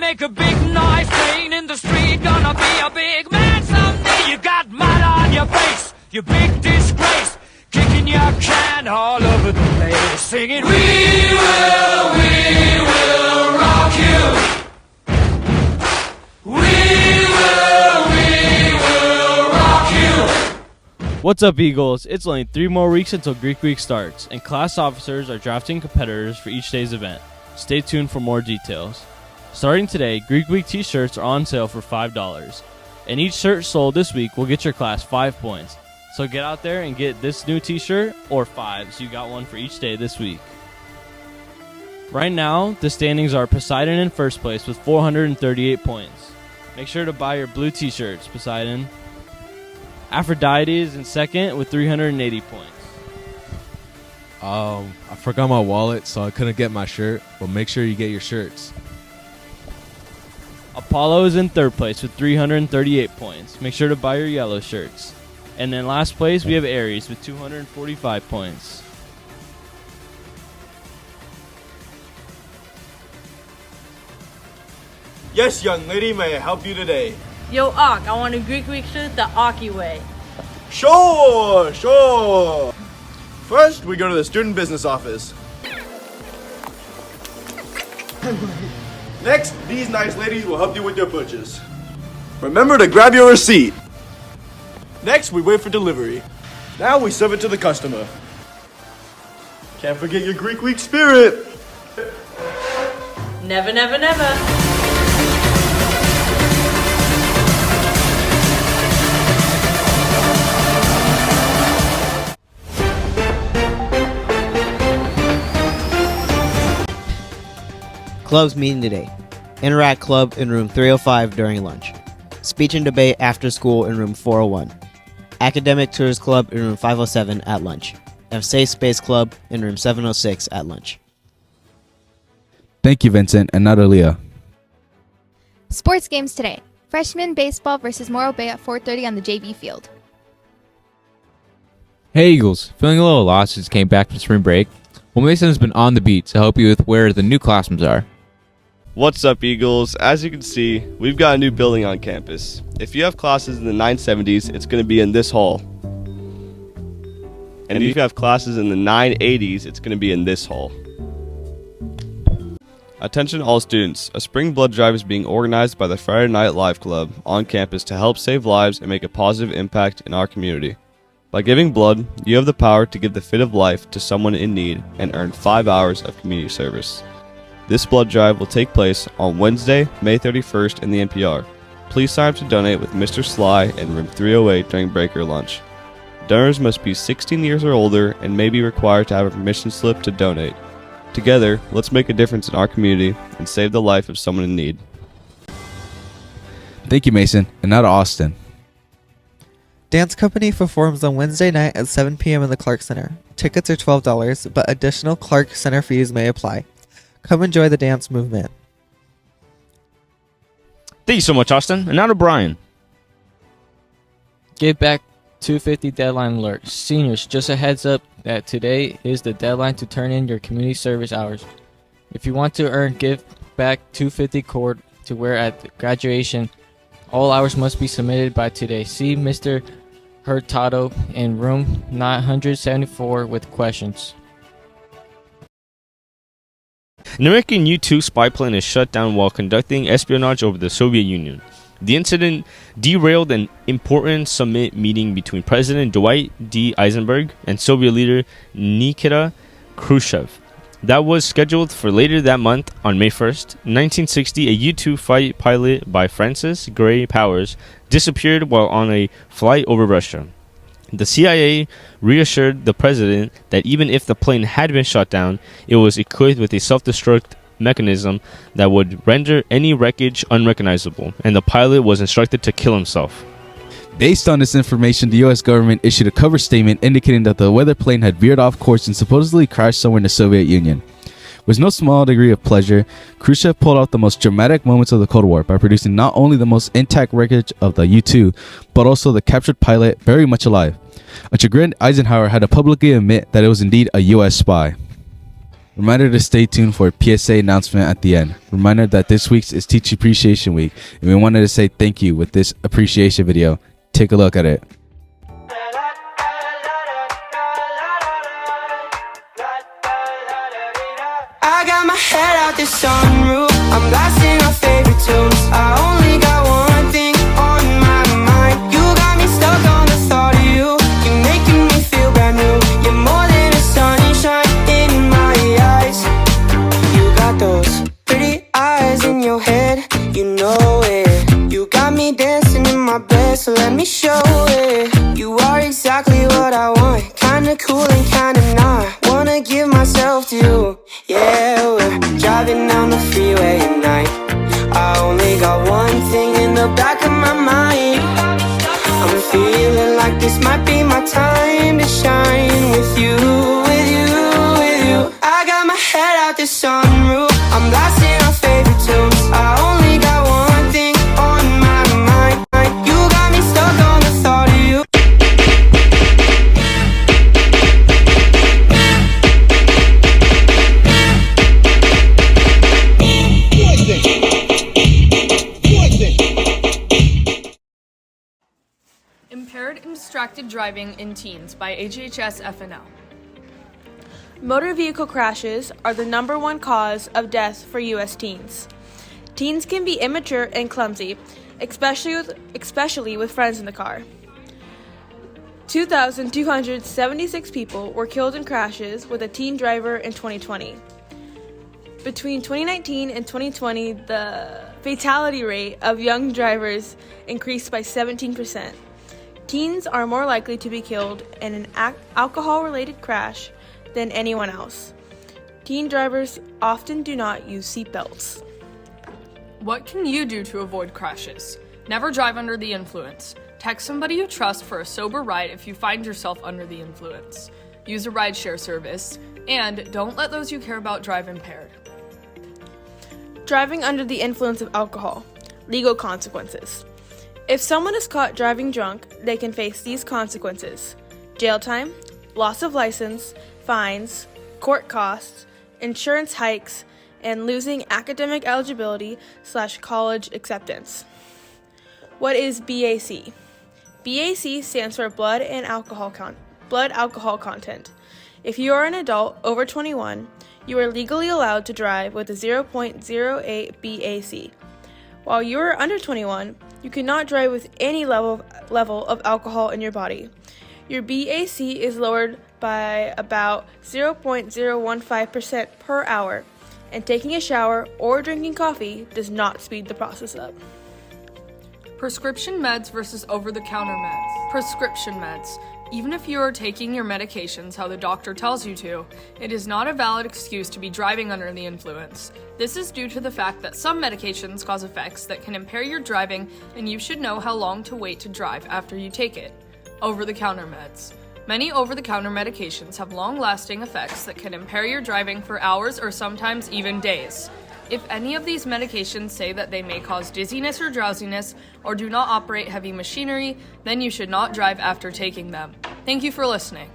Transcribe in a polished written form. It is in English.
make a big noise playing in the street. Gonna be a big man someday. You got mud on your face, you big disgrace. Kicking your can all over the place. Singing, we will rock you. We will rock you. What's up, Eagles? It's only 3 more weeks until Greek Week starts, and class officers are drafting competitors for each day's event. Stay tuned for more details. Starting today, Greek Week t-shirts are on sale for $5, and each shirt sold this week will get your class 5 points. So get out there and get this new t-shirt, or 5, so you got one for each day this week. Right now, the standings are Poseidon in first place with 438 points. Make sure to buy your blue t-shirts, Poseidon. Aphrodite is in second with 380 points. I forgot my wallet, so I couldn't get my shirt, but make sure you get your shirts. Apollo is in third place with 338 points. Make sure to buy your yellow shirts. And then last place, we have Aries with 245 points. Yes, young lady, may I help you today? Yo, Ak, I want a Greek Week shirt the Aki way. Sure. First, we go to the student business office. Next, these nice ladies will help you with your purchase. Remember to grab your receipt. Next, we wait for delivery. Now we serve it to the customer. Can't forget your Greek Week spirit. Never, never, never. Clubs meeting today. Interact Club in room 305 during lunch. Speech and debate after school in room 401. Academic Tours Club in room 507 at lunch. And Safe Space Club in room 706 at lunch. Thank you, Vincent, and not Aaliyah. Sports games today. Freshman baseball versus Morro Bay at 4:30 on the JV field. Hey Eagles, feeling a little lost since you came back from spring break? Well, Mason has been on the beat to help you with where the new classrooms are. What's up, Eagles? As you can see, we've got a new building on campus. If you have classes in the 970s, it's going to be in this hall. And if you have classes in the 980s, it's going to be in this hall. Attention all students, a spring blood drive is being organized by the Friday Night Live Club on campus to help save lives and make a positive impact in our community. By giving blood, you have the power to give the fit of life to someone in need and earn 5 hours of community service. This blood drive will take place on Wednesday, May 31st in the NPR. Please sign up to donate with Mr. Sly in room 308 during break or lunch. Donors must be 16 years or older and may be required to have a permission slip to donate. Together, let's make a difference in our community and save the life of someone in need. Thank you, Mason, and now to Austin. Dance Company performs on Wednesday night at 7 p.m. in the Clark Center. Tickets are $12, but additional Clark Center fees may apply. Come enjoy the dance movement. Thank you so much, Austin. And now to Brian. Give back 250 deadline alert. Seniors, just a heads up that today is the deadline to turn in your community service hours. If you want to earn Give Back 250 cord to wear at graduation, all hours must be submitted by today. See Mr. Hurtado in room 974 with questions. An American U-2 spy plane is shut down while conducting espionage over the Soviet Union. The incident derailed an important summit meeting between President Dwight D. Eisenhower and Soviet leader Nikita Khrushchev that was scheduled for later that month on May 1st. 1960, a U-2 fight pilot by Francis Gray Powers disappeared while on a flight over Russia. The CIA reassured the president that even if the plane had been shot down, it was equipped with a self-destruct mechanism that would render any wreckage unrecognizable, and the pilot was instructed to kill himself. Based on this information, the U.S. government issued a cover statement indicating that the weather plane had veered off course and supposedly crashed somewhere in the Soviet Union. With no small degree of pleasure, Khrushchev pulled out the most dramatic moments of the Cold War by producing not only the most intact wreckage of the U-2, but also the captured pilot very much alive. A chagrined Eisenhower had to publicly admit that it was indeed a U.S. spy. Reminder to stay tuned for a PSA announcement at the end. Reminder that this week's is Teacher Appreciation Week, and we wanted to say thank you with this appreciation video. Take a look at it. I got my head out the sunroof, I'm blasting our favorite tunes. I only got one thing on my mind. You got me stuck on the thought of you. You're making me feel brand new. You're more than a sunshine in my eyes. You got those pretty eyes in your head, you know it. You got me dancing in my bed, so let me show it. You are exactly what I want, kinda cool and kinda not. Wanna give myself to you. Yeah, we're driving down the freeway at night. I only got one thing in the back of my mind. I'm feeling like this might be my time to shine with you, with you, with you. I got my head out the sunroof, I'm blasting our favorite tunes. I only got one thing on my mind. You got me stuck on the thought of you. Impaired and Distracted Driving in Teens by HHS FNL. Motor vehicle crashes are the #1 cause of death for U.S. teens. Teens can be immature and clumsy, especially with friends in the car. 2,276 people were killed in crashes with a teen driver in 2020. Between 2019 and 2020, the fatality rate of young drivers increased by 17%. Teens are more likely to be killed in an alcohol-related crash than anyone else. Teen drivers often do not use seatbelts. What can you do to avoid crashes? Never drive under the influence. Text somebody you trust for a sober ride if you find yourself under the influence. Use a rideshare service. And don't let those you care about drive impaired. Driving under the influence of alcohol. Legal consequences. If someone is caught driving drunk, they can face these consequences: jail time, loss of license, fines, court costs, insurance hikes, and losing academic eligibility/college acceptance. What is BAC? BAC stands for blood alcohol content. If you are an adult over 21, you are legally allowed to drive with a 0.08 BAC. While you are under 21, you cannot drive with any level of alcohol in your body. Your BAC is lowered by about 0.015% per hour, and taking a shower or drinking coffee does not speed the process up. Prescription meds versus over-the-counter meds. Prescription meds. Even if you are taking your medications how the doctor tells you to, it is not a valid excuse to be driving under the influence. This is due to the fact that some medications cause effects that can impair your driving, and you should know how long to wait to drive after you take it. Over-the-counter meds. Many over-the-counter medications have long-lasting effects that can impair your driving for hours or sometimes even days. If any of these medications say that they may cause dizziness or drowsiness or do not operate heavy machinery, then you should not drive after taking them. Thank you for listening.